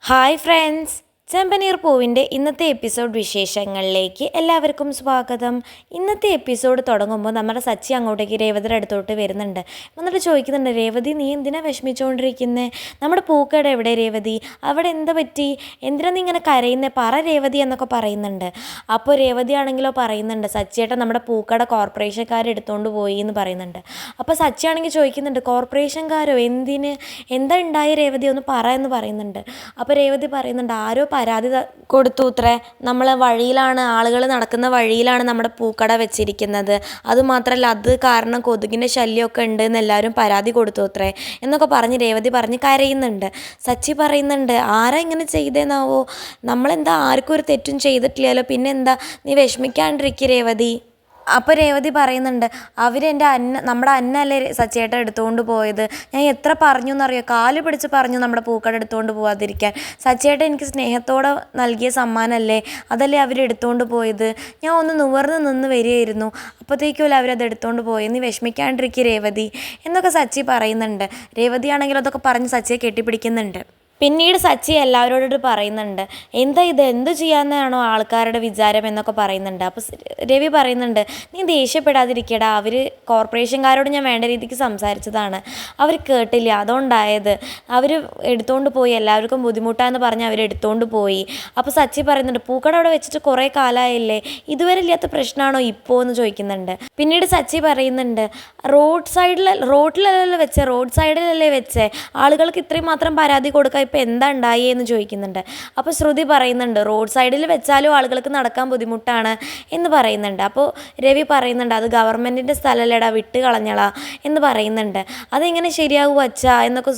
Hi friends, ചെമ്പനീർ പൂവിൻ്റെ ഇന്നത്തെ episode വിശേഷങ്ങളിലേക്ക് എല്ലാവർക്കും സ്വാഗതം. ഇന്നത്തെ എപ്പിസോഡ് തുടങ്ങുമ്പോൾ നമ്മുടെ സച്ചി അങ്ങോട്ടേക്ക് രേവതിയുടെ അടുത്തോട്ട് വരുന്നുണ്ട്. എന്നിട്ട് ചോദിക്കുന്നുണ്ട്, രേവതി നീ എന്തിനാ വിഷമിച്ചുകൊണ്ടിരിക്കുന്നത്? നമ്മുടെ പൂക്കട എവിടെ രേവതി? അവിടെ എന്താ പറ്റി? എന്തിനാ നീ ഇങ്ങനെ കരയുന്നത്? പറ രേവതി എന്നൊക്കെ പറയുന്നുണ്ട്. അപ്പോൾ രേവതി ആണെങ്കിലോ പറയുന്നുണ്ട്, സച്ചിയേട്ടൻ നമ്മുടെ പൂക്കട കോർപ്പറേഷൻകാരെടുത്തുകൊണ്ട് പോയി എന്ന് പറയുന്നുണ്ട്. അപ്പോൾ സച്ചി ആണെങ്കിൽ ചോദിക്കുന്നുണ്ട്, കോർപ്പറേഷൻകാരോ? എന്തിന്? എന്താ ഉണ്ടായ രേവതി ഒന്ന് പറ എന്ന് പറയുന്നുണ്ട്. അപ്പോൾ രേവതി പറയുന്നുണ്ട്, ആരോ പരാതി കൊടുത്തു അത്രേ, നമ്മൾ വഴിയിലാണ്, ആളുകൾ നടക്കുന്ന വഴിയിലാണ് നമ്മുടെ പൂക്കട വെച്ചിരിക്കുന്നത്, അതുമാത്രമല്ല അത് കാരണം കൊതുകിൻ്റെ ശല്യമൊക്കെ ഉണ്ട് എന്ന് എല്ലാവരും പരാതി കൊടുത്തു അത്രേ എന്നൊക്കെ പറഞ്ഞ് രേവതി പറഞ്ഞ് കരയുന്നുണ്ട്. സച്ചി പറയുന്നുണ്ട്, ആരാ ഇങ്ങനെ ചെയ്തേന്നാവോ? നമ്മളെന്താ ആർക്കും ഒരു തെറ്റും ചെയ്തിട്ടില്ലല്ലോ, പിന്നെ എന്താ നീ വിഷമിക്കാണ്ടിരിക്കുക രേവതി. അപ്പോൾ രേവതി പറയുന്നുണ്ട്, അവരെൻ്റെ നമ്മുടെ അന്നല്ലേ സച്ചിയേട്ടൻ എടുത്തുകൊണ്ട് പോയത്. ഞാൻ എത്ര പറഞ്ഞു എന്നറിയോ, കാല് പിടിച്ച് പറഞ്ഞു നമ്മുടെ പൂക്കട എടുത്തുകൊണ്ട് പോകാതിരിക്കാൻ. സച്ചിയേട്ടൻ എനിക്ക് സ്നേഹത്തോടെ നൽകിയ സമ്മാനമല്ലേ, അതല്ലേ അവരെടുത്തുകൊണ്ട് പോയത്. ഞാൻ ഒന്ന് നിവർന്ന് നിന്ന് വരികയായിരുന്നു, അപ്പോഴത്തേക്കുമല്ലോ അവരത് എടുത്തുകൊണ്ട് പോയി. നീ വിഷമിക്കാണ്ടിരിക്കുക രേവതി എന്നൊക്കെ സച്ചി പറയുന്നുണ്ട്. രേവതിയാണെങ്കിലും അതൊക്കെ പറഞ്ഞ് സച്ചിയെ കെട്ടിപ്പിടിക്കുന്നുണ്ട്. പിന്നീട് സച്ചി എല്ലാവരോടും പറയുന്നുണ്ട്, എന്താ ഇത്, എന്ത് ചെയ്യാമെന്നാണോ ആൾക്കാരുടെ വിചാരം എന്നൊക്കെ പറയുന്നുണ്ട്. അപ്പോൾ രവി പറയുന്നുണ്ട്, നീ ദേഷ്യപ്പെടാതിരിക്കടാ, അവർ കോർപ്പറേഷൻകാരോട് ഞാൻ വേണ്ട രീതിക്ക് സംസാരിച്ചതാണ്, അവർ കേട്ടില്ല, അതുകൊണ്ടായത്. അവർ എടുത്തുകൊണ്ട് പോയി, എല്ലാവർക്കും ബുദ്ധിമുട്ടാന്ന് പറഞ്ഞ് അവർ എടുത്തുകൊണ്ട് പോയി. അപ്പോൾ സച്ചി പറയുന്നുണ്ട്, പൂക്കട അവിടെ വെച്ചിട്ട് കുറേ കാലമായില്ലേ, ഇതുവരെ ഇല്ലാത്ത പ്രശ്നമാണോ ഇപ്പോൾ എന്ന് ചോദിക്കുന്നുണ്ട്. പിന്നീട് സച്ചി പറയുന്നുണ്ട്, റോഡിലല്ലല്ലോ വെച്ചേ, റോഡ് സൈഡിലല്ലേ വെച്ചേ, ആളുകൾക്ക് ഇത്രയും മാത്രം പരാതി കൊടുക്കാൻ ഇപ്പം എന്താ ഉണ്ടായി എന്ന് ചോദിക്കുന്നുണ്ട്. അപ്പോൾ ശ്രുതി പറയുന്നുണ്ട്, റോഡ് സൈഡിൽ വെച്ചാലും ആളുകൾക്ക് നടക്കാൻ ബുദ്ധിമുട്ടാണ് എന്ന് പറയുന്നുണ്ട്. അപ്പോൾ രവി പറയുന്നുണ്ട്, അത് ഗവൺമെൻറ്റിൻ്റെ സ്ഥലമല്ലേടാ, വിട്ട് കളഞ്ഞളാ എന്ന് പറയുന്നുണ്ട്. അതെങ്ങനെ ശരിയാകും അച്ഛാ എന്നൊക്കെ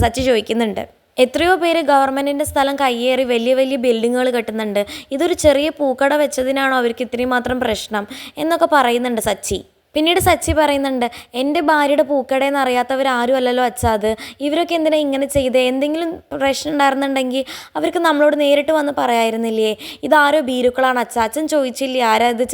സച്ചി ചോദിക്കുന്നുണ്ട്. എത്രയോ പേര് ഗവൺമെൻറ്റിൻ്റെ സ്ഥലം കയ്യേറി വലിയ വലിയ ബിൽഡിങ്ങുകൾ കെട്ടുന്നുണ്ട്, ഇതൊരു ചെറിയ പൂക്കട വെച്ചതിനാണോ അവർക്ക് ഇത്രയും മാത്രം പ്രശ്നം എന്നൊക്കെ പറയുന്നുണ്ട് സച്ചി. പിന്നീട് സച്ചി പറയുന്നുണ്ട്, എൻ്റെ ഭാര്യയുടെ പൂക്കടയെന്ന് അറിയാത്തവരാരും അല്ലല്ലോ അച്ഛാ അത്, ഇവരൊക്കെ എന്തിനാ ഇങ്ങനെ ചെയ്തേ? എന്തെങ്കിലും പ്രശ്നം ഉണ്ടായിരുന്നുണ്ടെങ്കിൽ അവർക്ക് നമ്മളോട് നേരിട്ട് വന്ന് പറയായിരുന്നില്ലേ? ഇതാരോ ഭീരുക്കളാണ് അച്ഛാ, അച്ഛൻ ചോദിച്ചില്ലേ ആരാ ഇത്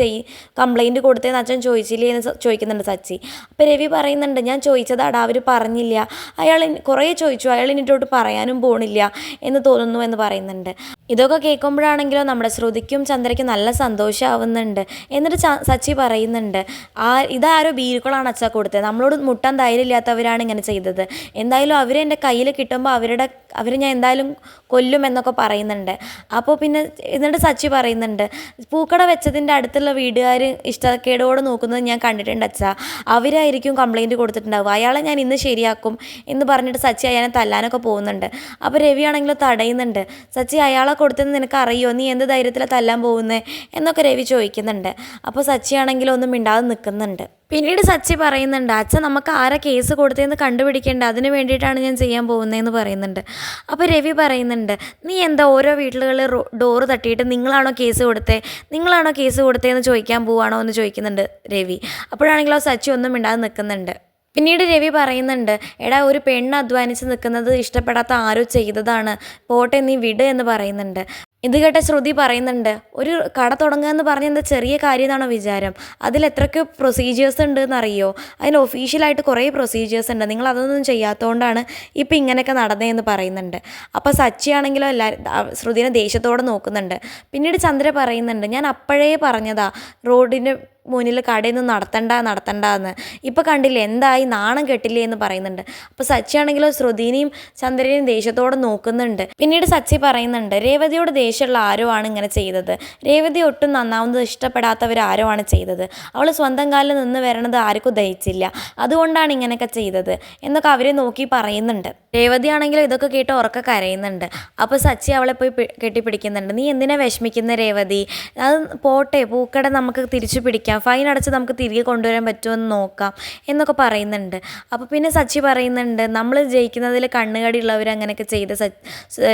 കംപ്ലൈൻറ്റ് കൊടുത്തതെന്ന് അച്ഛൻ ചോദിച്ചില്ലേ എന്ന് ചോദിക്കുന്നുണ്ട് സച്ചി. അപ്പോൾ രവി പറയുന്നുണ്ട്, ഞാൻ ചോദിച്ചതാടാ, അവർ പറഞ്ഞില്ല, അയാൾ കുറേ ചോദിച്ചു, അയാൾ എന്നിട്ടോട്ട് പറയാനും പോണില്ല എന്ന് തോന്നുന്നു എന്ന് പറയുന്നുണ്ട്. ഇതൊക്കെ കേൾക്കുമ്പോഴാണെങ്കിലോ നമ്മുടെ ശ്രുതിക്കും ചന്ദ്രയ്ക്കും നല്ല സന്തോഷമാവുന്നുണ്ട്. എന്നിട്ട് സച്ചി പറയുന്നുണ്ട്, ഇതാരോ ഭീരുക്കളാണ് അച്ഛാ കൊടുത്തത്, നമ്മളോട് മുട്ടാൻ ധൈര്യമില്ലാത്തവരാണ് ഇങ്ങനെ ചെയ്തത്, എന്തായാലും അവർ എൻ്റെ കയ്യിൽ കിട്ടുമ്പോൾ അവരെ ഞാൻ എന്തായാലും കൊല്ലും എന്നൊക്കെ പറയുന്നുണ്ട്. അപ്പോൾ പിന്നെ എന്നിട്ട് സച്ചി പറയുന്നുണ്ട്, പൂക്കട വെച്ചതിൻ്റെ അടുത്തുള്ള വീട്ടുകാർ ഇഷ്ടക്കേടോടെ നോക്കുന്നത് ഞാൻ കണ്ടിട്ടുണ്ട് അച്ഛാ, അവരായിരിക്കും കംപ്ലൈൻറ്റ് കൊടുത്തിട്ടുണ്ടാവും, അയാളെ ഞാൻ ഇന്ന് ശരിയാക്കും എന്ന് പറഞ്ഞിട്ട് സച്ചി അയാളെ തല്ലാനൊക്കെ പോകുന്നുണ്ട്. അപ്പോൾ രവി ആണെങ്കിലും തടയുന്നുണ്ട്, സച്ചി അയാളെ കൊടുത്തെന്ന് നിനക്ക് അറിയോ, നീ എന്ത് ധൈര്യത്തിലാണ് തല്ലാൻ പോകുന്നത് എന്നൊക്കെ രവി ചോദിക്കുന്നുണ്ട്. അപ്പോൾ സച്ചി ആണെങ്കിലും ഒന്നും മിണ്ടാതെ നിൽക്കുന്നുണ്ട്. പിന്നീട് സച്ചി പറയുന്നുണ്ട്, അച്ഛൻ നമുക്ക് ആരാ കേസ് കൊടുത്തതെന്ന് കണ്ടുപിടിക്കേണ്ട, അതിന് വേണ്ടിയിട്ടാണ് ഞാൻ ചെയ്യാൻ പോകുന്നതെന്ന് പറയുന്നുണ്ട്. അപ്പോൾ രവി പറയുന്നുണ്ട്, നീ എന്താ ഓരോ വീട്ടിലുകളിൽ ഡോറ് തട്ടിയിട്ട് നിങ്ങളാണോ കേസ് കൊടുത്തതെന്ന് ചോദിക്കാൻ പോവുകയാണോ എന്ന് ചോദിക്കുന്നുണ്ട് രവി. അപ്പോഴാണെങ്കിലോ സച്ചി ഒന്നും മിണ്ടാതെ നിൽക്കുന്നുണ്ട്. പിന്നീട് രവി പറയുന്നുണ്ട്, എടാ, ഒരു പെണ്ണ് അധ്വാനിച്ച് നിൽക്കുന്നത് ഇഷ്ടപ്പെടാത്ത ആരോ ചെയ്തതാണ്, പോട്ടെ നീ വിട് എന്ന് പറയുന്നുണ്ട്. ഇത് കേട്ട ശ്രുതി പറയുന്നുണ്ട്, ഒരു കട തുടങ്ങുക എന്ന് പറഞ്ഞാൽ എന്താ ചെറിയ കാര്യം എന്നാണോ വിചാരം? അതിലെത്രയ്ക്ക് പ്രൊസീജിയേഴ്സ് ഉണ്ട് എന്നറിയോ? അതിൽ ഒഫീഷ്യലായിട്ട് കുറേ പ്രൊസീജിയേഴ്സ് ഉണ്ട്, നിങ്ങൾ അതൊന്നും ചെയ്യാത്തതുകൊണ്ടാണ് ഇപ്പം ഇങ്ങനെയൊക്കെ നടന്നതെന്ന് പറയുന്നുണ്ട്. അപ്പോൾ സച്ചി ആണെങ്കിലോ ശ്രുതിനെ ദേഷ്യത്തോടെ നോക്കുന്നുണ്ട്. പിന്നീട് ചന്ദ്ര പറയുന്നുണ്ട്, ഞാൻ അപ്പോഴേ പറഞ്ഞതാ റോഡിൻ്റെ മുന്നിൽ കടയൊന്നും നടത്തണ്ടെന്ന്, ഇപ്പോൾ കണ്ടില്ലേ എന്തായി, നാണം കെട്ടില്ലേ എന്ന് പറയുന്നുണ്ട്. അപ്പോൾ സച്ചി ആണെങ്കിലോ ശ്രുതിനെയും ചന്ദ്രനെയും ദേഷ്യത്തോടെ നോക്കുന്നുണ്ട്. പിന്നീട് സച്ചി പറയുന്നുണ്ട്, രേവതിയോട് ദേഷ്യമുള്ള ആരോ ആണ് ഇങ്ങനെ ചെയ്തത്, രേവതി ഒട്ടും നന്നാവുന്നത് ഇഷ്ടപ്പെടാത്തവരാരോ ആണ് ചെയ്തത്, അവൾ സ്വന്തം കാലിൽ നിന്ന് വരണത് ആർക്കും ദഹിച്ചില്ല, അതുകൊണ്ടാണ് ഇങ്ങനെയൊക്കെ ചെയ്തത് എന്നൊക്കെ അവരെ നോക്കി പറയുന്നുണ്ട്. രേവതി ആണെങ്കിലും ഇതൊക്കെ കേട്ട് ഉറക്കെ കരയുന്നുണ്ട്. അപ്പോൾ സച്ചി അവളെ പോയി കെട്ടിപ്പിടിക്കുന്നുണ്ട്. നീ എന്തിനാ വിഷമിക്കുന്ന രേവതി, അത് പോട്ടെ, പൂക്കട നമുക്ക് തിരിച്ചു പിടിക്കാം, ഫൈൻ അടച്ച് നമുക്ക് തിരികെ കൊണ്ടുവരാൻ പറ്റുമെന്ന് നോക്കാം എന്നൊക്കെ പറയുന്നുണ്ട്. അപ്പോൾ പിന്നെ സച്ചി പറയുന്നുണ്ട്, നമ്മൾ ജയിക്കുന്നതിൽ കണ്ണുകടിയുള്ളവർ അങ്ങനെയൊക്കെ ചെയ്ത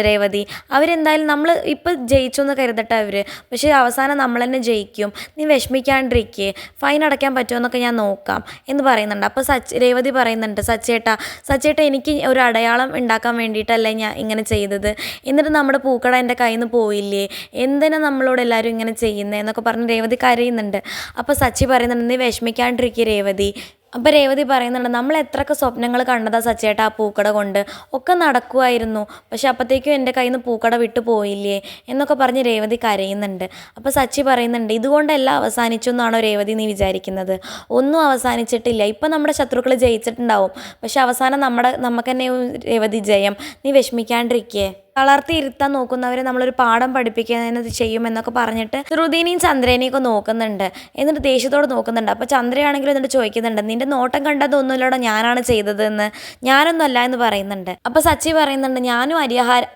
രേവതി, അവരെന്തായാലും നമ്മൾ ഇപ്പോൾ ജയിച്ചു എന്ന് കരുതട്ടെ അവർ, പക്ഷേ അവസാനം നമ്മൾ തന്നെ ജയിക്കും, നീ വിഷമിക്കാണ്ടിരിക്കേ, ഫൈൻ അടയ്ക്കാൻ പറ്റുമെന്നൊക്കെ ഞാൻ നോക്കാം എന്ന് പറയുന്നുണ്ട്. അപ്പോൾ രേവതി പറയുന്നുണ്ട്, സച്ചേട്ട എനിക്ക് ഒരു അടയാളം ഉണ്ടാക്കാൻ വേണ്ടിയിട്ടല്ലേ ഞാൻ ഇങ്ങനെ ചെയ്തത്, എന്നിട്ട് നമ്മുടെ പൂക്കട എൻ്റെ കയ്യിൽ നിന്ന് പോയില്ലേ, എന്തിനാ നമ്മളോട് എല്ലാവരും ഇങ്ങനെ ചെയ്യുന്നത് എന്നൊക്കെ പറഞ്ഞ് രേവതി കരയുന്നുണ്ട്. അപ്പോൾ സച്ചി പറയുന്നുണ്ട്, നീ വിഷമിക്കാണ്ടിരിക്കുക രേവതി, അപ്പോൾ രേവതി പറയുന്നുണ്ട്, നമ്മൾ എത്രയൊക്കെ സ്വപ്നങ്ങൾ കണ്ടതാ സച്ചേട്ടാ ആ പൂക്കട കൊണ്ട്, ഒക്കെ നടക്കുമായിരുന്നു. പക്ഷെ അപ്പോഴത്തേക്കും എൻ്റെ കയ്യിൽ നിന്ന് പൂക്കട വിട്ടു പോയില്ലേ എന്നൊക്കെ പറഞ്ഞ് രേവതി കരയുന്നുണ്ട്. അപ്പോൾ സച്ചി പറയുന്നുണ്ട്, ഇതുകൊണ്ടെല്ലാം അവസാനിച്ചു എന്നാണോ രേവതി നീ വിചാരിക്കുന്നത്? ഒന്നും അവസാനിച്ചിട്ടില്ല. ഇപ്പം നമ്മുടെ ശത്രുക്കൾ ജയിച്ചിട്ടുണ്ടാവും, പക്ഷെ അവസാനം നമുക്ക് തന്നെ രേവതി ജയം. നീ വിഷമിക്കാണ്ടിരിക്കേ. തളർത്തിയിരുത്താൻ നോക്കുന്നവരെ നമ്മളൊരു പാഠം പഠിപ്പിക്കുന്നത് ചെയ്യുമെന്നൊക്കെ പറഞ്ഞിട്ട് ശ്രുതിനെയും ചന്ദ്രനെയും ഒക്കെ നോക്കുന്നുണ്ട്. എന്നിട്ട് ദേഷ്യത്തോട് നോക്കുന്നുണ്ട്. അപ്പോൾ ചന്ദ്രയാണെങ്കിലും എന്നിട്ട് ചോദിക്കുന്നുണ്ട്, നിന്റെ നോട്ടം കണ്ടതൊന്നുമില്ലടോ ഞാനാണ് ചെയ്തതെന്ന്. ഞാനൊന്നും അല്ല എന്ന് പറയുന്നുണ്ട്. അപ്പോൾ സച്ചി പറയുന്നുണ്ട്, ഞാനും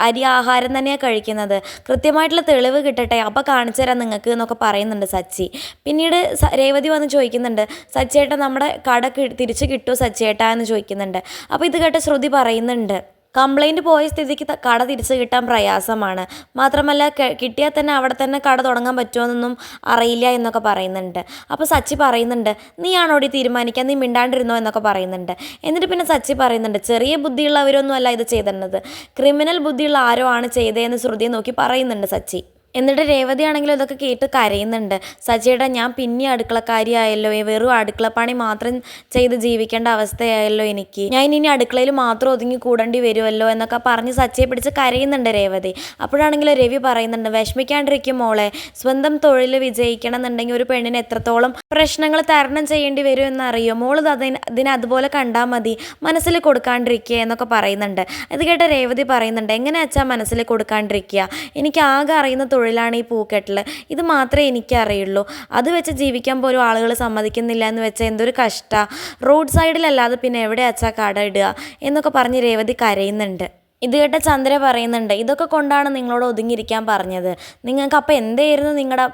അരി ആഹാരം തന്നെയാണ് കഴിക്കുന്നത്, കൃത്യമായിട്ടുള്ള തെളിവ് കിട്ടട്ടെ അപ്പോൾ കാണിച്ചു തരാം നിങ്ങൾക്ക് എന്നൊക്കെ പറയുന്നുണ്ട് സച്ചി. പിന്നീട് രേവതി വന്ന് ചോദിക്കുന്നുണ്ട്, സച്ചിയേട്ട നമ്മുടെ കട തിരിച്ച് കിട്ടുമോ സച്ചിയേട്ടാ എന്ന് ചോദിക്കുന്നുണ്ട്. അപ്പോൾ ഇത് കേട്ട് ശ്രുതി പറയുന്നുണ്ട്, കംപ്ലൈൻറ്റ് പോയ സ്ഥിതിക്ക് കട തിരിച്ച് കിട്ടാൻ പ്രയാസമാണ്. മാത്രമല്ല കിട്ടിയാൽ തന്നെ അവിടെ തന്നെ കട തുടങ്ങാൻ പറ്റുമോയെന്നൊന്നും അറിയില്ല എന്നൊക്കെ പറയുന്നുണ്ട്. അപ്പോൾ സച്ചി പറയുന്നുണ്ട്, നീയാണോടി തീരുമാനിക്കാൻ, നീ മിണ്ടാണ്ടിരുന്നോ എന്നൊക്കെ പറയുന്നുണ്ട്. എന്നിട്ട് പിന്നെ സച്ചി പറയുന്നുണ്ട്, ചെറിയ ബുദ്ധിയുള്ളവരൊന്നും അല്ല ഇത് ചെയ്തിരുന്നത്, ക്രിമിനൽ ബുദ്ധിയുള്ള ആരോ ആണ് ചെയ്തതെന്ന് ശ്രുതിയെ നോക്കി പറയുന്നുണ്ട് സച്ചി. എന്നിട്ട് രേവതി ആണെങ്കിലും ഇതൊക്കെ കേട്ട് കരയുന്നുണ്ട്. സച്ചിയേട്ടാ ഞാൻ പിന്നെ അടുക്കളക്കാരിയായല്ലോ, വെറും അടുക്കളപ്പണി മാത്രം ചെയ്ത് ജീവിക്കേണ്ട അവസ്ഥയായല്ലോ എനിക്ക്, ഞാൻ ഇനി അടുക്കളയിൽ മാത്രം ഒതുങ്ങി കൂടേണ്ടി വരുമല്ലോ എന്നൊക്കെ പറഞ്ഞ് സച്ചിയെ പിടിച്ച് കരയുന്നുണ്ട് രേവതി. അപ്പോഴാണെങ്കിൽ രവി പറയുന്നുണ്ട്, വിഷമിക്കാണ്ടിരിക്കും മോളെ, സ്വന്തം തൊഴിൽ വിജയിക്കണം എന്നുണ്ടെങ്കിൽ ഒരു പെണ്ണിന് എത്രത്തോളം പ്രശ്നങ്ങൾ തരണം ചെയ്യേണ്ടി വരും എന്നറിയോ, മോൾ അതിനെ അതുപോലെ കണ്ടാൽ മതി, മനസ്സിൽ കൊടുക്കാണ്ടിരിക്കുക എന്നൊക്കെ പറയുന്നുണ്ട്. ഇത് കേട്ട രേവതി പറയുന്നുണ്ട്, എങ്ങനെ അച്ഛാ മനസ്സിൽ കൊടുക്കാണ്ടിരിക്കുക, എനിക്ക് ആകെ അറിയുന്ന തൊഴിലാണ് ഈ പൂക്കെട്ടൽ, ഇത് മാത്രമേ എനിക്കറിയുള്ളൂ, അത് വെച്ച് ജീവിക്കാൻ പോലും ആളുകൾ സമ്മതിക്കുന്നില്ല എന്ന് വെച്ചാൽ എന്തൊരു കഷ്ടമാണ്, റോഡ് സൈഡിലല്ലാതെ പിന്നെ എവിടെ അച്ഛാ കട ഇടുക എന്നൊക്കെ പറഞ്ഞ് രേവതി കരയുന്നുണ്ട്. ഇത് കേട്ട ചന്ദ്ര പറയുന്നുണ്ട്, ഇതൊക്കെ കൊണ്ടാണ് നിങ്ങളോട് ഒതുങ്ങിയിരിക്കാൻ പറഞ്ഞത്, നിങ്ങൾക്ക് അപ്പോൾ എന്തായിരുന്നു നിങ്ങളുടെ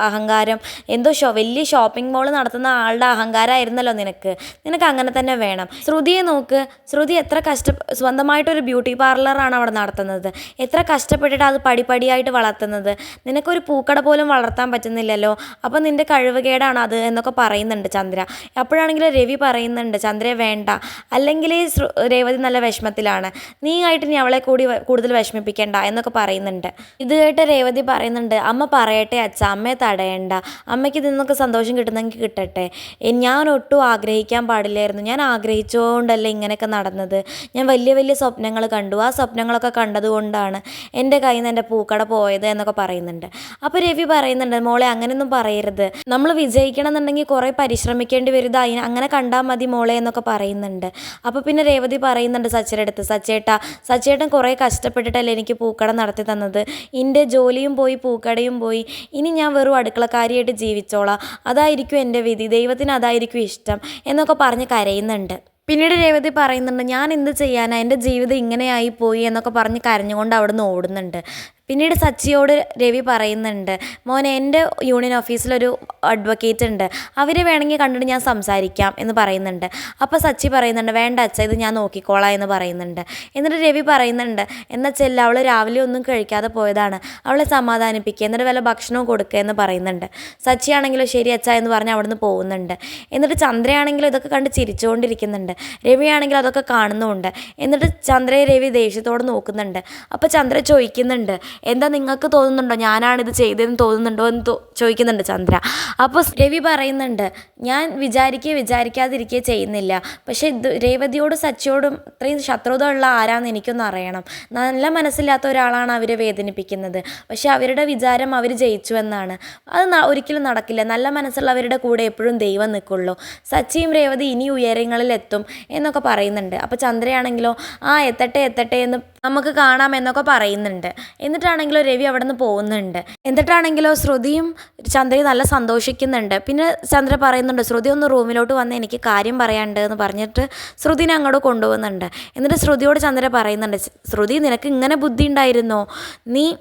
അഹങ്കാരം, എന്തോ വലിയ ഷോപ്പിംഗ് മോൾ നടത്തുന്ന ആളുടെ അഹങ്കാരമായിരുന്നല്ലോ നിനക്ക് അങ്ങനെ തന്നെ വേണം. ശ്രുതിയെ നോക്ക്, ശ്രുതി എത്ര സ്വന്തമായിട്ടൊരു ബ്യൂട്ടി പാർലറാണ് അവിടെ നടത്തുന്നത്, എത്ര കഷ്ടപ്പെട്ടിട്ട് അത് പടിപടിയായിട്ട് വളർത്തുന്നത്, നിനക്കൊരു പൂക്കട പോലും വളർത്താൻ പറ്റുന്നില്ലല്ലോ, അപ്പോൾ നിൻ്റെ കഴിവുകേടാണ് അത് എന്നൊക്കെ പറയുന്നുണ്ട് ചന്ദ്ര. അപ്പോഴാണെങ്കിൽ രവി പറയുന്നുണ്ട്, ചന്ദ്രയെ വേണ്ട, അല്ലെങ്കിൽ രേവതി നല്ല വിഷമത്തിലാണ്, നീ ആയിട്ട് ഇനി അവളെ കൂടുതൽ വിഷമിപ്പിക്കേണ്ട എന്നൊക്കെ പറയുന്നുണ്ട്. ഇത് കേട്ട് രേവതി പറയുന്നുണ്ട്, അമ്മ പറയട്ടെ അച്ഛ, അമ്മയെ തടയണ്ട, അമ്മയ്ക്ക് ഇതിൽ നിന്നൊക്കെ സന്തോഷം കിട്ടുന്നെങ്കിൽ കിട്ടട്ടെ, ഞാൻ ഒട്ടും ആഗ്രഹിക്കാൻ പാടില്ലായിരുന്നു, ഞാൻ ആഗ്രഹിച്ചുകൊണ്ടല്ലേ ഇങ്ങനെയൊക്കെ നടന്നത്, ഞാൻ വലിയ വലിയ സ്വപ്നങ്ങൾ കണ്ടു, ആ സ്വപ്നങ്ങളൊക്കെ കണ്ടതുകൊണ്ടാണ് എൻ്റെ കയ്യിൽ നിന്ന് എൻ്റെ പൂക്കട പോയത് എന്നൊക്കെ പറയുന്നുണ്ട്. അപ്പോൾ രവി പറയുന്നുണ്ട്, മോളെ അങ്ങനെയൊന്നും പറയരുത്, നമ്മൾ വിജയിക്കണം എന്നുണ്ടെങ്കിൽ കുറേ പരിശ്രമിക്കേണ്ടി വരും, അങ്ങനെ കണ്ടാൽ മതി മോളെ എന്നൊക്കെ പറയുന്നുണ്ട്. അപ്പോൾ പിന്നെ രേവതി പറയുന്നുണ്ട് സച്ചിയുടെ അടുത്ത്, സച്ചേട്ടൻ കുറേ കഷ്ടപ്പെട്ടിട്ടല്ലേ എനിക്ക് പൂക്കട നടത്തി തന്നത്, എൻ്റെ ജോലിയും പോയി പൂക്കടയും പോയി, ഇനി ഞാൻ വെറും അടുക്കളക്കാരിയായിട്ട് ജീവിച്ചോളാം, അതായിരിക്കും എൻ്റെ വിധി, ദൈവത്തിന് അതായിരിക്കും ഇഷ്ടം എന്നൊക്കെ പറഞ്ഞ് കരയുന്നുണ്ട്. പിന്നീട് രേവതി പറയുന്നുണ്ട്, ഞാൻ എന്ത് ചെയ്യാനാ, എൻ്റെ ജീവിതം ഇങ്ങനെയായി പോയി എന്നൊക്കെ പറഞ്ഞ് കരഞ്ഞുകൊണ്ട് അവിടെ നിന്ന് ഓടുന്നുണ്ട്. പിന്നീട് സച്ചിയോട് രവി പറയുന്നുണ്ട്, മോനെ എൻ്റെ യൂണിയൻ ഓഫീസിലൊരു അഡ്വക്കേറ്റ് ഉണ്ട്, അവരെ വേണമെങ്കിൽ കണ്ടിട്ട് ഞാൻ സംസാരിക്കാം എന്ന് പറയുന്നുണ്ട്. അപ്പോൾ സച്ചി പറയുന്നുണ്ട്, വേണ്ട അച്ഛ, ഇത് ഞാൻ നോക്കിക്കോളാം എന്ന് പറയുന്നുണ്ട്. എന്നിട്ട് രവി പറയുന്നുണ്ട്, എന്നാൽ ചെല്ല, അവൾ രാവിലെ ഒന്നും കഴിക്കാതെ പോയതാണ്, അവളെ സമാധാനിപ്പിക്കുക, എന്നിട്ട് വല്ല ഭക്ഷണവും കൊടുക്കുക എന്ന് പറയുന്നുണ്ട്. സച്ചിയാണെങ്കിലും ശരി അച്ഛ എന്ന് പറഞ്ഞ് അവിടെ നിന്ന് പോകുന്നുണ്ട്. എന്നിട്ട് ചന്ദ്രയാണെങ്കിലും ഇതൊക്കെ കണ്ട് ചിരിച്ചുകൊണ്ടിരിക്കുന്നുണ്ട്, രവിയാണെങ്കിൽ അതൊക്കെ കാണുന്നുമുണ്ട്. എന്നിട്ട് ചന്ദ്രയെ രവി ദേഷ്യത്തോടെ നോക്കുന്നുണ്ട്. അപ്പോൾ ചന്ദ്ര ചോദിക്കുന്നുണ്ട്, എന്താ നിങ്ങൾക്ക് തോന്നുന്നുണ്ടോ ഞാനാണിത് ചെയ്തതെന്ന് തോന്നുന്നുണ്ടോ എന്ന് ചോദിക്കുന്നുണ്ട് ചന്ദ്ര. അപ്പോൾ രവി പറയുന്നുണ്ട്, ഞാൻ വിചാരിക്കാതിരിക്കുകയോ ചെയ്യുന്നില്ല, പക്ഷേ രേവതിയോടും സച്ചിയോടും ഇത്രയും ശത്രുത ഉള്ള ആരാന്ന് എനിക്കൊന്നും അറിയണം, നല്ല മനസ്സില്ലാത്ത ഒരാളാണ് അവരെ വേദനിപ്പിക്കുന്നത്, പക്ഷേ അവരുടെ വിചാരം അവർ ജയിച്ചു എന്നാണ്, അത് ഒരിക്കലും നടക്കില്ല, നല്ല മനസ്സുള്ളവരുടെ കൂടെ എപ്പോഴും ദൈവം നിൽക്കുള്ളൂ, സച്ചിയും രേവതി ഇനി ഉയരങ്ങളിലെത്തും എന്നൊക്കെ പറയുന്നുണ്ട്. അപ്പോൾ ചന്ദ്രയാണെങ്കിലോ എത്തട്ടെ എന്ന് നമുക്ക് കാണാം എന്നൊക്കെ പറയുന്നുണ്ട്. എന്നിട്ടാണെങ്കിലോ രവി അവിടെ നിന്ന് പോകുന്നുണ്ട്. എന്നിട്ടാണെങ്കിലോ ശ്രുതിയും ചന്ദ്രയും നല്ല സന്തോഷിക്കുന്നുണ്ട്. പിന്നെ ചന്ദ്ര പറയുന്നുണ്ട്, ശ്രുതി ഒന്ന് റൂമിലോട്ട് വന്ന് എനിക്ക് കാര്യം പറയാനുണ്ട് എന്ന് പറഞ്ഞിട്ട് ശ്രുതിനെ അങ്ങോട്ട് കൊണ്ടുപോകുന്നുണ്ട്. എന്നിട്ട് ശ്രുതിയോട് ചന്ദ്ര പറയുന്നുണ്ട്, ശ്രുതി നിനക്ക് ഇങ്ങനെ ബുദ്ധി ഉണ്ടായിരുന്നോ,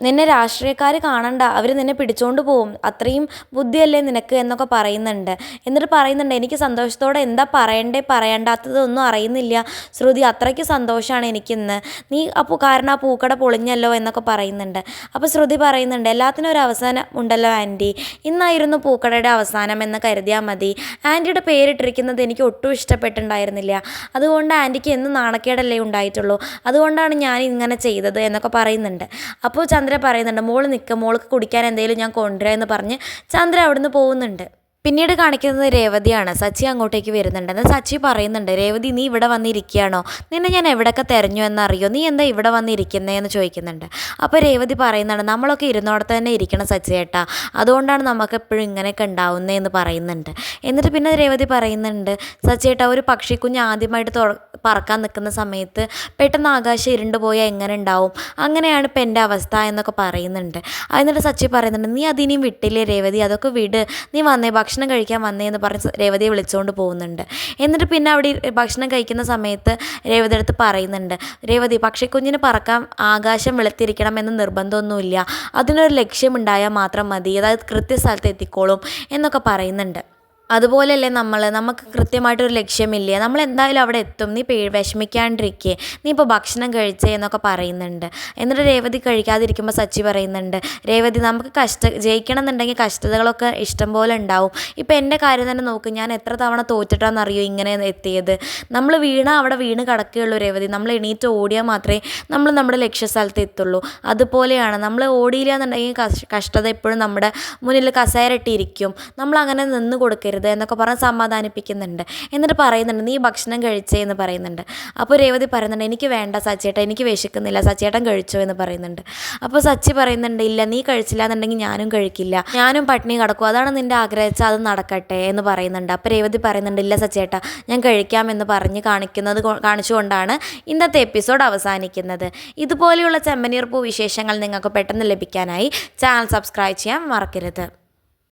നിന്നെ രാഷ്ട്രീയക്കാർ കാണണ്ട, അവർ നിന്നെ പിടിച്ചോണ്ട് പോവും, അത്രയും ബുദ്ധിയല്ലേ നിനക്ക് എന്നൊക്കെ പറയുന്നുണ്ട്. എന്നിട്ട് പറയുന്നുണ്ട്, എനിക്ക് സന്തോഷത്തോടെ എന്താ പറയാണ്ടാത്തതൊന്നും അറിയുന്നില്ല ശ്രുതി, അത്രയ്ക്ക് സന്തോഷമാണ് എനിക്കിന്ന്, നീ കാരണം ആ പൂക്കട പൊളിഞ്ഞല്ലോ എന്നൊക്കെ പറയുന്നുണ്ട്. അപ്പോൾ ശ്രുതി പറയുന്നുണ്ട്, എല്ലാത്തിനും ഒരു അവസാനം ഉണ്ടല്ലോ ആൻറ്റി, ഇന്നായിരുന്നു പൂക്കടയുടെ അവസാനം എന്ന് കരുതിയാൽ മതി, ആൻറ്റിയുടെ പേരിട്ടിരിക്കുന്നത് എനിക്ക് ഒട്ടും ഇഷ്ടപ്പെട്ടിട്ടുണ്ടായിരുന്നില്ല, അതുകൊണ്ട് ആൻറ്റിക്ക് എന്ന് നാണക്കേടല്ലേ ഉണ്ടായിട്ടുള്ളൂ, അതുകൊണ്ടാണ് ഞാൻ ഇങ്ങനെ ചെയ്തത് എന്നൊക്കെ പറയുന്നുണ്ട്. അപ്പോൾ ചന്ദ്ര പറയുന്നുണ്ട്, മോൾക്ക് കുടിക്കാൻ എന്തെങ്കിലും ഞാൻ കൊണ്ടുവരാം എന്ന് പറഞ്ഞ് ചന്ദ്ര അവിടുന്ന് പോകുന്നുണ്ട്. പിന്നീട് കാണിക്കുന്നത് രേവതിയാണ്. സച്ചി അങ്ങോട്ടേക്ക് വരുന്നുണ്ട്. എന്നാൽ സച്ചി പറയുന്നുണ്ട്, രേവതി നീ ഇവിടെ വന്നിരിക്കുകയാണോ? നിന്നെ ഞാൻ എവിടെയൊക്കെ തിരഞ്ഞു എന്നറിയോ? നീ എന്താ ഇവിടെ വന്നിരിക്കുന്നതെന്ന് ചോദിക്കുന്നുണ്ട്. അപ്പോൾ രേവതി പറയുന്നുണ്ട്, നമ്മളൊക്കെ ഇരുന്നോടത്ത് തന്നെ ഇരിക്കണം സച്ചി ചേട്ടാ, അതുകൊണ്ടാണ് നമുക്ക് എപ്പോഴും ഇങ്ങനെയൊക്കെ ഉണ്ടാവുന്നതെന്ന് പറയുന്നുണ്ട്. എന്നിട്ട് പിന്നെ രേവതി പറയുന്നുണ്ട്, സച്ചി ചേട്ടാ ഒരു പക്ഷിക്കുഞ്ഞ് ആദ്യമായിട്ട് പറക്കാൻ നിൽക്കുന്ന സമയത്ത് പെട്ടെന്ന് ആകാശം ഇരുണ്ട് പോയാൽ എങ്ങനെ ഉണ്ടാവും? അങ്ങനെയാണ് ഇപ്പം എൻ്റെ അവസ്ഥ എന്നൊക്കെ പറയുന്നുണ്ട്. എന്നിട്ട് സച്ചി പറയുന്നുണ്ട്, നീ അതിനിയും വിട്ടില്ലേ രേവതി, അതൊക്കെ വിട്, നീ വന്നേ ഭക്ഷണം കഴിക്കാൻ വന്നേ എന്ന് പറഞ്ഞ് രേവതിയെ വിളിച്ചുകൊണ്ട് പോകുന്നുണ്ട്. എന്നിട്ട് പിന്നെ അവിടെ ഭക്ഷണം കഴിക്കുന്ന സമയത്ത് രേവതി അടുത്ത് പറയുന്നുണ്ട്, രേവതി പക്ഷിക്കുഞ്ഞിന് പറക്കാൻ ആകാശം വെളുത്തിരിക്കണം എന്ന് നിർബന്ധമൊന്നുമില്ല, അതിനൊരു ലക്ഷ്യമുണ്ടായാൽ മാത്രം മതി, അതായത് കൃത്യസ്ഥലത്ത് എത്തിക്കോളും എന്നൊക്കെ പറയുന്നുണ്ട്. അതുപോലെയല്ലേ നമുക്ക് കൃത്യമായിട്ടൊരു ലക്ഷ്യമില്ലേ, നമ്മൾ എന്തായാലും അവിടെ എത്തും, നീ വിഷമിക്കാണ്ടിരിക്കേ, നീ ഇപ്പോൾ ഭക്ഷണം കഴിച്ചേ എന്നൊക്കെ പറയുന്നുണ്ട്. എന്നിട്ട് രേവതി കഴിക്കാതിരിക്കുമ്പോൾ സച്ചി പറയുന്നുണ്ട്, രേവതി നമുക്ക് ജയിക്കണം എന്നുണ്ടെങ്കിൽ കഷ്ടതകളൊക്കെ ഇഷ്ടം പോലെ ഉണ്ടാവും. ഇപ്പോൾ എൻ്റെ കാര്യം തന്നെ നോക്ക്, ഞാൻ എത്ര തവണ തോറ്റിട്ടാണെന്നറിയോ ഇങ്ങനെ എത്തിയത്. നമ്മൾ അവിടെ വീണ് കിടക്കുകയുള്ളൂ രേവതി, നമ്മൾ എണീറ്റ് ഓടിയാൽ മാത്രമേ നമ്മൾ നമ്മുടെ ലക്ഷ്യസ്ഥലത്ത് എത്തുള്ളൂ. അതുപോലെയാണ് നമ്മൾ ഓടിയില്ല എന്നുണ്ടെങ്കിൽ കഷ്ടത എപ്പോഴും നമ്മുടെ മുന്നിൽ കസേരട്ടിയിരിക്കും, നമ്മൾ അങ്ങനെ നിന്ന് കൊടുക്കരുത് എന്നൊക്കെ പറഞ്ഞ് സമാധാനിപ്പിക്കുന്നുണ്ട്. എന്നിട്ട് പറയുന്നുണ്ട്, നീ ഭക്ഷണം കഴിച്ചേ എന്ന് പറയുന്നുണ്ട്. അപ്പോൾ രേവതി പറയുന്നുണ്ട്, എനിക്ക് വേണ്ട സച്ചിയേട്ടൻ, എനിക്ക് വിശക്കുന്നില്ല, സച്ചിയേട്ടൻ കഴിച്ചോ എന്ന് പറയുന്നുണ്ട്. അപ്പോൾ സച്ചി പറയുന്നുണ്ട്, ഇല്ല നീ കഴിച്ചില്ല എന്നുണ്ടെങ്കിൽ ഞാനും കഴിക്കില്ല, ഞാനും പട്ടിണി കിടക്കും, അതാണ് നിൻ്റെ ആഗ്രഹിച്ചാൽ അത് നടക്കട്ടെ എന്ന് പറയുന്നുണ്ട്. അപ്പോൾ രേവതി പറയുന്നുണ്ട്, ഇല്ല സച്ചിയേട്ടാ ഞാൻ കഴിക്കാമെന്ന് പറഞ്ഞ് കാണിച്ചുകൊണ്ടാണ് ഇന്നത്തെ എപ്പിസോഡ് അവസാനിക്കുന്നത്. ഇതുപോലെയുള്ള ചെമ്പനീർ പൂ വിശേഷങ്ങൾ നിങ്ങൾക്ക് പെട്ടെന്ന് ലഭിക്കാനായി ചാനൽ സബ്സ്ക്രൈബ് ചെയ്യാൻ മറക്കരുത്.